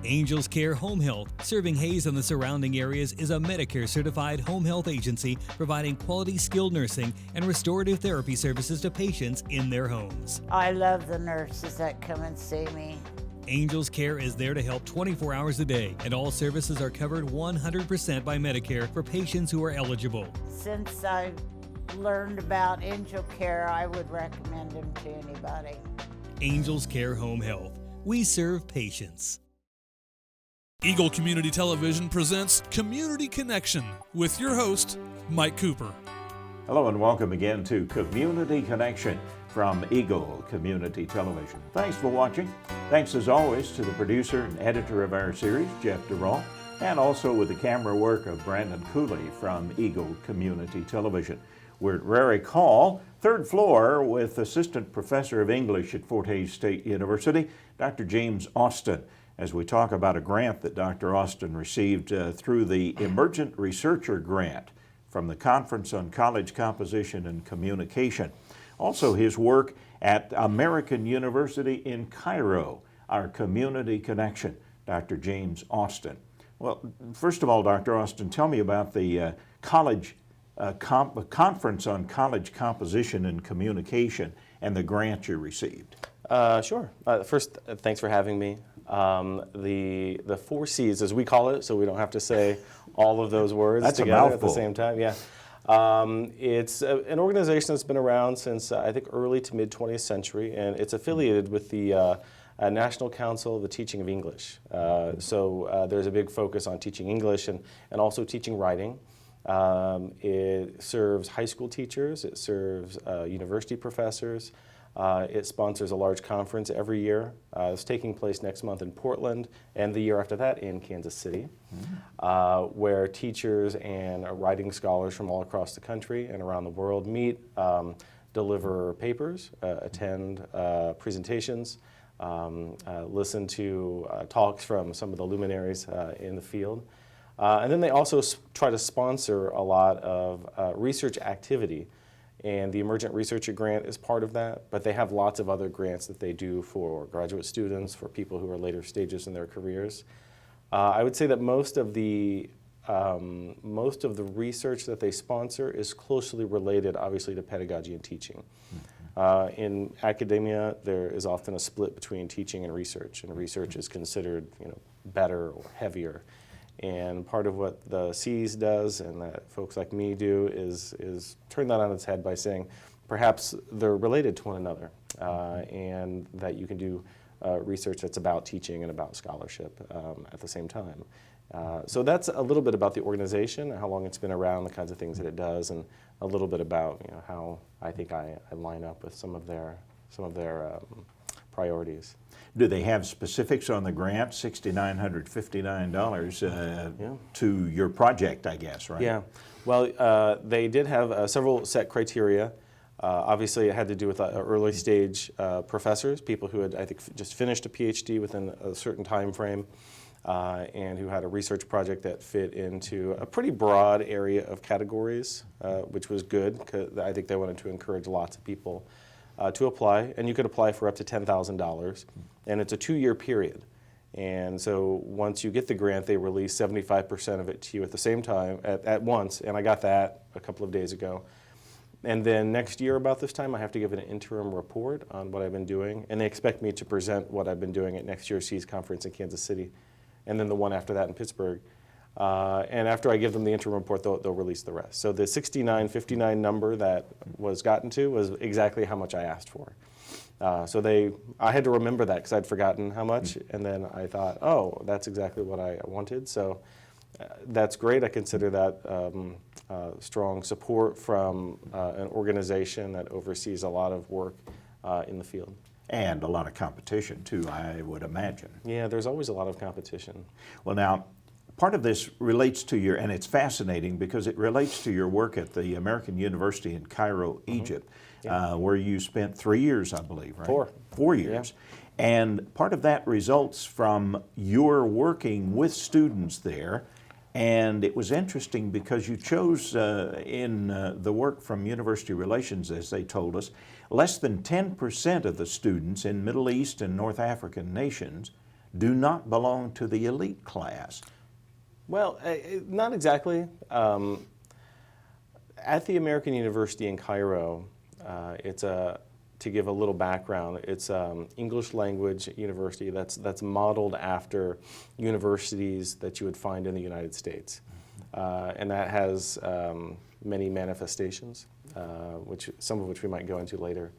Angels Care Home Health, serving Hayes and the surrounding areas, is a Medicare-certified home health agency providing quality skilled nursing and restorative therapy services to patients in their homes. I love the nurses that come and see me. Angels Care is there to help 24 hours a day, and all services are covered 100% by Medicare for patients who are eligible. Since I learned about Angel Care, I would recommend them to anybody. Angels Care Home Health. We serve patients. Eagle Community Television presents Community Connection with your host, Mike Cooper. Hello and welcome again to Community Connection from Eagle Community Television. Thanks for watching. Thanks as always to the producer and editor of our series, Jeff DeRaw, and also with the camera work of Brandon Cooley from Eagle Community Television. We're at Rarick Hall, third floor, with Assistant Professor of English at Fort Hays State University, Dr. James Austin, as we talk about a grant that Dr. Austin received through the Emergent Researcher Grant from the Conference on College Composition and Communication. Also his work at American University in Cairo, our community connection, Dr. James Austin. Well, first of all, Dr. Austin, tell me about the Conference on College Composition and Communication and the grant you received. Sure. First, thanks for having me. The 4 C's, as we call it, so we don't have to say all of those words That's together at the same time. Yeah. It's an organization that's been around since I think early to mid 20th century, and it's affiliated with the National Council of the Teaching of English. So there's a big focus on teaching English and also teaching writing. It serves high school teachers, it serves university professors. It sponsors a large conference every year. It's taking place next month in Portland, and the year after that in Kansas City, where teachers and writing scholars from all across the country and around the world meet, deliver papers, attend presentations, listen to talks from some of the luminaries in the field. And then they also try to sponsor a lot of research activity. And the Emergent Researcher Grant is part of that, but they have lots of other grants that they do for graduate students, for people who are later stages in their careers. I would say that most of the research that they sponsor is closely related, obviously, to pedagogy and teaching. In academia, there is often a split between teaching and research is considered, better or heavier. And part of what the C's does and that folks like me do is turn that on its head by saying perhaps they're related to one another and that you can do research that's about teaching and about scholarship at the same time. So that's a little bit about the organization, how long it's been around, the kinds of things that it does, and a little bit about how I think I line up with some of their priorities. Do they have specifics on the grant, $6,959 to your project, I guess, right? Yeah. Well, they did have several set criteria. Obviously, it had to do with early stage professors, people who had, I think, just finished a PhD within a certain time frame, and who had a research project that fit into a pretty broad area of categories, which was good, because I think they wanted to encourage lots of people to apply, and you could apply for up to $10,000, and it's a 2-year period. And so once you get the grant, they release 75% of it to you at the same time, at once, and I got that a couple of days ago. And then next year about this time, I have to give an interim report on what I've been doing, and they expect me to present what I've been doing at next year's C's conference in Kansas City, and then the one after that in Pittsburgh. And after I give them the interim report, they'll release the rest. So the $6,959 number that was gotten to was exactly how much I asked for. So I had to remember that because I'd forgotten how much, and then I thought, oh, that's exactly what I wanted. So that's great. I consider that strong support from an organization that oversees a lot of work in the field. And a lot of competition, too, I would imagine. Yeah, there's always a lot of competition. Well, now, part of this relates to your, and it's fascinating because it relates to your work at the American University in Cairo, Egypt, where you spent 3 years, I believe, right? 4 years. Yeah. And part of that results from your working with students there. And it was interesting because you chose in the work from University Relations, as they told us, less than 10% of the students in Middle East and North African nations do not belong to the elite class. Well, not exactly. At the American University in Cairo, to give a little background, it's English language university that's modeled after universities that you would find in the United States. And that has many manifestations, some of which we might go into later.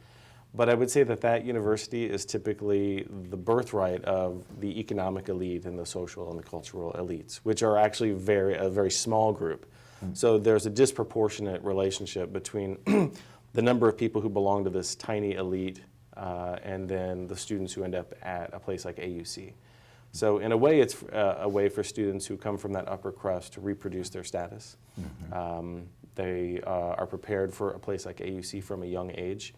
But I would say that university is typically the birthright of the economic elite and the social and the cultural elites, which are actually a very small group. So there's a disproportionate relationship between the number of people who belong to this tiny elite and then the students who end up at a place like AUC. So in a way, it's a way for students who come from that upper crust to reproduce their status. They are prepared for a place like AUC from a young age,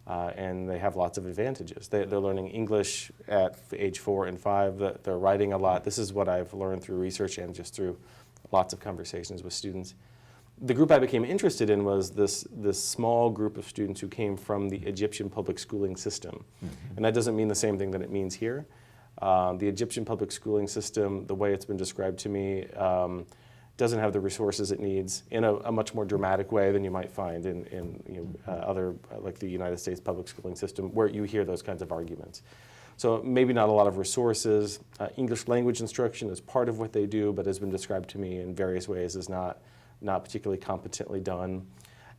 and they have lots of advantages. They're learning English at age 4 and 5. They're writing a lot. This is what I've learned through research and just through lots of conversations with students. The group I became interested in was this small group of students who came from the Egyptian public schooling system. And that doesn't mean the same thing that it means here. The Egyptian public schooling system, the way it's been described to me, doesn't have the resources it needs in a much more dramatic way than you might find in other, like the United States public schooling system, where you hear those kinds of arguments. So maybe not a lot of resources. English language instruction is part of what they do, but has been described to me in various ways as not particularly competently done.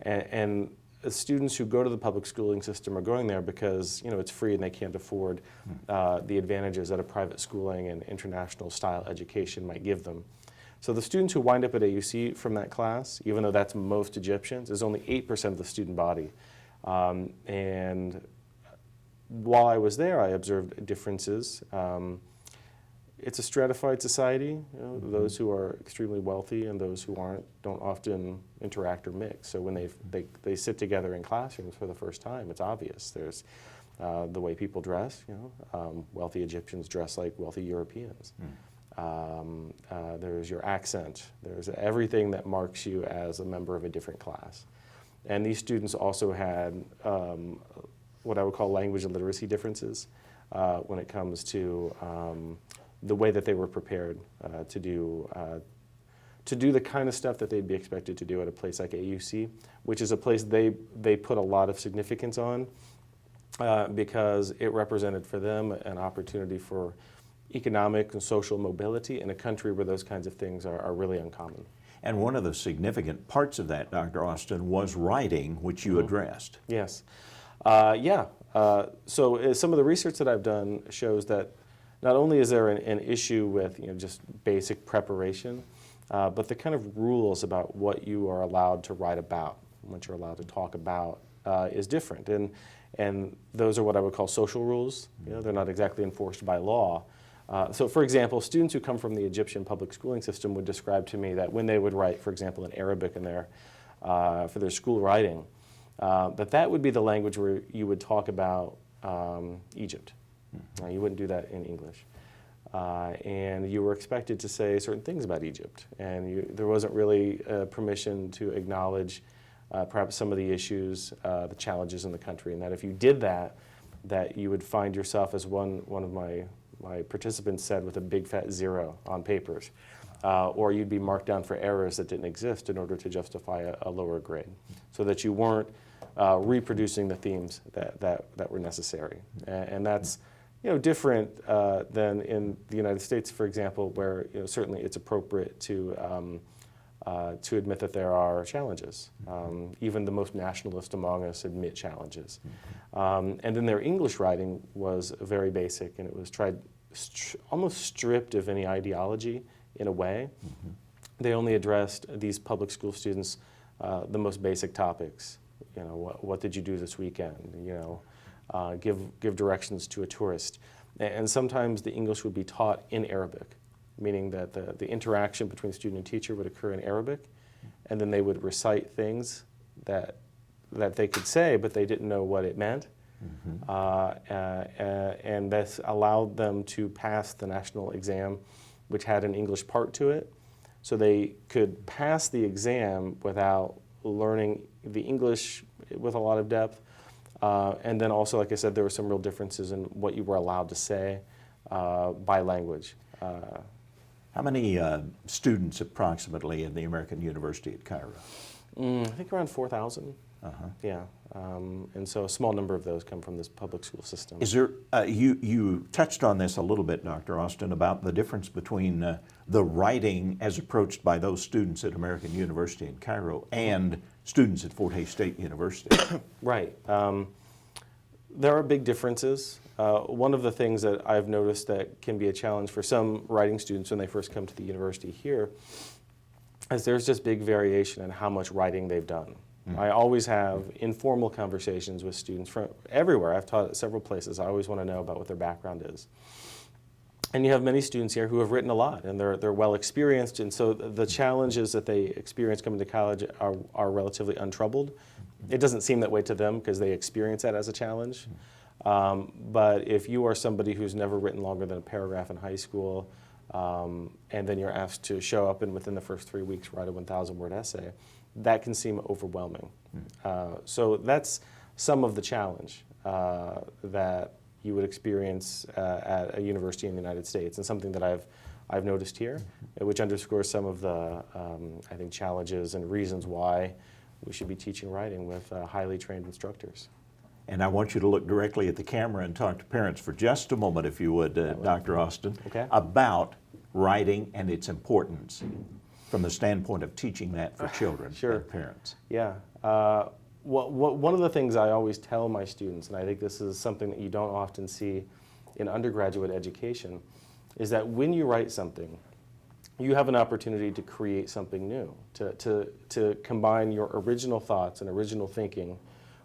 And students who go to the public schooling system are going there because it's free and they can't afford the advantages that a private schooling and international style education might give them. So the students who wind up at AUC from that class, even though that's most Egyptians, is only 8% of the student body. And while I was there, I observed differences. It's a stratified society. Those who are extremely wealthy and those who aren't don't often interact or mix. So when they sit together in classrooms for the first time, it's obvious. There's the way people dress. Wealthy Egyptians dress like wealthy Europeans. There's your accent. There's everything that marks you as a member of a different class. And these students also had what I would call language and literacy differences when it comes to the way that they were prepared to do the kind of stuff that they'd be expected to do at a place like AUC, which is a place they put a lot of significance on because it represented for them an opportunity for economic and social mobility in a country where those kinds of things are really uncommon. And one of the significant parts of that, Dr. Austin, was writing, which you addressed. Yes. So some of the research that I've done shows that not only is there an issue with just basic preparation, but the kind of rules about what you are allowed to write about, what you're allowed to talk about, is different. And those are what I would call social rules. They're not exactly enforced by law. So for example, students who come from the Egyptian public schooling system would describe to me that when they would write, for example, in Arabic for their school writing, that would be the language where you would talk about Egypt. You wouldn't do that in English. And you were expected to say certain things about Egypt. And there wasn't really permission to acknowledge perhaps some of the issues, the challenges in the country. And that if you did that you would find yourself, as one of my participants said, with a big fat 0 on papers. Or you'd be marked down for errors that didn't exist in order to justify a lower grade. So that you weren't reproducing the themes that were necessary. And that's different than in the United States, for example, where certainly it's appropriate to admit that there are challenges. Even the most nationalist among us admit challenges. And then their English writing was very basic, and it was almost stripped of any ideology in a way. They only addressed these public school students the most basic topics. What did you do this weekend? Give directions to a tourist. And sometimes the English would be taught in Arabic, meaning that the interaction between student and teacher would occur in Arabic, and then they would recite things that they could say, but they didn't know what it meant. And this allowed them to pass the national exam, which had an English part to it. So they could pass the exam without learning the English with a lot of depth. And then also, like I said, there were some real differences in what you were allowed to say. by language. How many students approximately in the American University at Cairo? I think around 4,000. Yeah, and so a small number of those come from this public school system. Is there, you touched on this a little bit, Dr. Austin, about the difference between the writing as approached by those students at American University in Cairo and students at Fort Hays State University. Right. There are big differences. One of the things that I've noticed that can be a challenge for some writing students when they first come to the university here is there's just big variation in how much writing they've done. I always have informal conversations with students from everywhere. I've taught at several places. I always want to know about what their background is. And you have many students here who have written a lot, and they're well experienced, and so the challenges that they experience coming to college are relatively untroubled. It doesn't seem that way to them because they experience that as a challenge. But if you are somebody who's never written longer than a paragraph in high school, and then you're asked to show up and within the first 3 weeks write a 1,000-word essay, that can seem overwhelming. So that's some of the challenge that you would experience at a university in the United States, and something that I've noticed here, which underscores some of the, I think, challenges and reasons why we should be teaching writing with highly trained instructors. And I want you to look directly at the camera and talk to parents for just a moment, if you would, Dr. Austin, Okay. about writing and its importance from the standpoint of teaching that for children and parents. Yeah. One of the things I always tell my students, and I think this is something that you don't often see in undergraduate education, is that when you write something, you have an opportunity to create something new, to combine your original thoughts and original thinking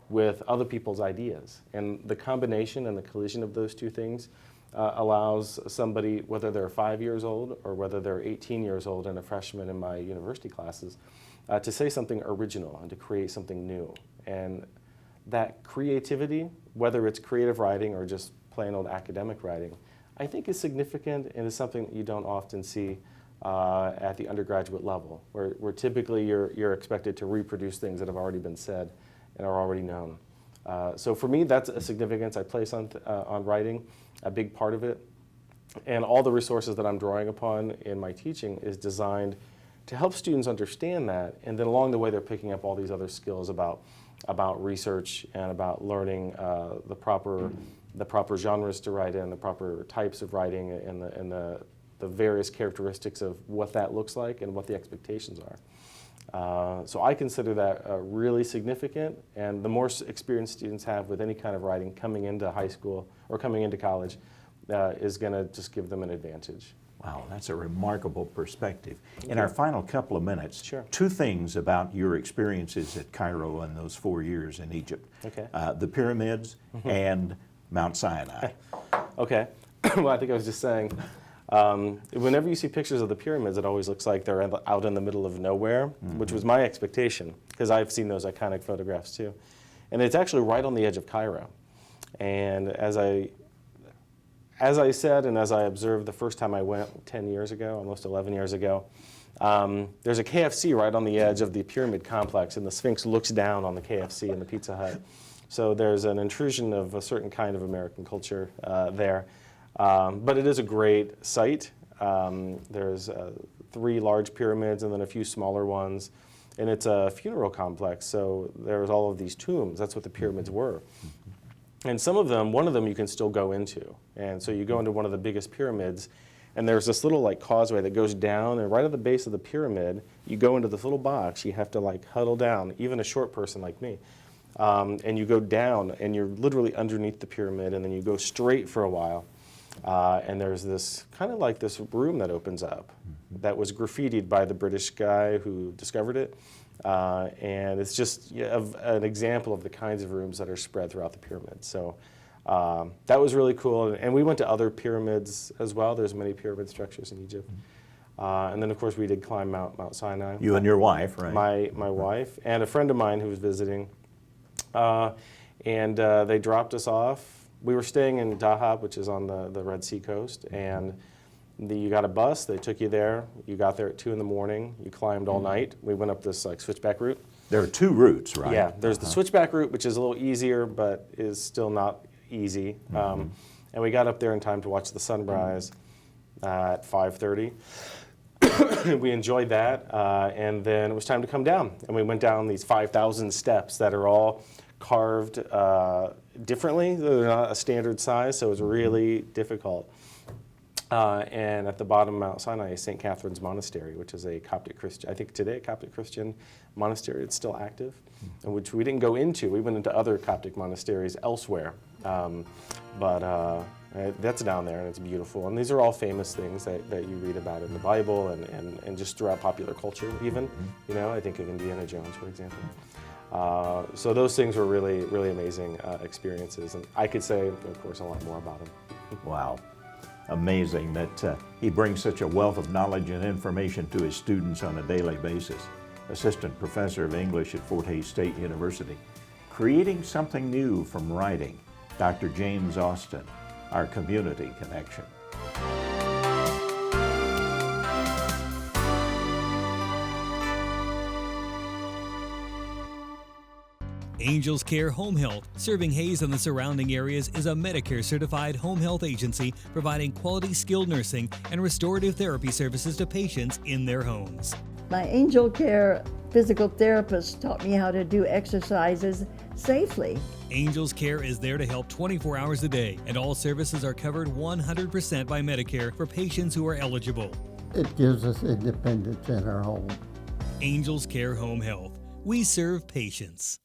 with other people's ideas. And the combination and the collision of those two things allows somebody, whether they're 5 years old or whether they're 18 years old and a freshman in my university classes, to say something original and to create something new. And that creativity, whether it's creative writing or just plain old academic writing, I think is significant and is something that you don't often see at the undergraduate level, where typically you're expected to reproduce things that have already been said and are already known. So for me, that's a significance I place on writing, a big part of it. And all the resources that I'm drawing upon in my teaching is designed to help students understand that, and then along the way they're picking up all these other skills about research and about learning the proper genres to write in, the proper types of writing, and the various characteristics of what that looks like and what the expectations are. So I consider that really significant, and the more experience students have with any kind of writing coming into high school or coming into college is going to just give them an advantage. Wow, that's a remarkable perspective. In our final couple of minutes, Sure. two things about your experiences at Cairo and those 4 years in Egypt. Okay. The pyramids and Mount Sinai. Okay. Well, I think I was just saying, whenever you see pictures of the pyramids, it always looks like they're out in the middle of nowhere, which was my expectation, because I've seen those iconic photographs too. And it's actually right on the edge of Cairo. And as I said, and as I observed the first time I went 10 years ago, almost 11 years ago, there's a KFC right on the edge of the pyramid complex, and the Sphinx looks down on the KFC and the Pizza Hut. So there's an intrusion of a certain kind of American culture there. But it is a great site. There's 3 large pyramids and then a few smaller ones. And it's a funeral complex, so there's all of these tombs. That's what the pyramids were. And some of them, one of them you can still go into. And so you go into one of the biggest pyramids, and there's this little causeway that goes down, and right at the base of the pyramid, you go into this little box. You have to huddle down, even a short person like me. And you go down, and you're literally underneath the pyramid, and then you go straight for a while. And there's this kind of this room that opens up that was graffitied by the British guy who discovered it. And it's just an example of the kinds of rooms that are spread throughout the pyramid. So that was really cool. And we went to other pyramids as well. There's many pyramid structures in Egypt. And then, of course, we did climb Mount Sinai. You and your wife, right? My wife and a friend of mine who was visiting. And they dropped us off. We were staying in Dahab, which is on the Red Sea coast. And you got a bus, they took you there. You got there at 2 in the morning. You climbed all night. We went up this switchback route. There are 2 routes, right? Yeah, there's the switchback route, which is a little easier, but is still not easy. And we got up there in time to watch the sunrise at 5:30. We enjoyed that, and then it was time to come down. And we went down these 5,000 steps that are all carved differently. They're not a standard size, so it was really difficult. And at the bottom of Mount Sinai is St. Catherine's Monastery, which is a Coptic Christian, I think today a Coptic Christian monastery. It's still active, and which we didn't go into. We went into other Coptic monasteries elsewhere. But that's down there, and it's beautiful. And these are all famous things that you read about in the Bible and just throughout popular culture even. You know, I think of Indiana Jones, for example. So those things were really, really amazing experiences. And I could say, of course, a lot more about them. Wow. Amazing that he brings such a wealth of knowledge and information to his students on a daily basis. Assistant Professor of English at Fort Hays State University. Creating something new from writing, Dr. James Austin, our community connection. Angels Care Home Health, serving Hays and the surrounding areas, is a Medicare-certified home health agency providing quality skilled nursing and restorative therapy services to patients in their homes. My Angel Care physical therapist taught me how to do exercises safely. Angels Care is there to help 24 hours a day, and all services are covered 100% by Medicare for patients who are eligible. It gives us independence in our home. Angels Care Home Health. We serve patients.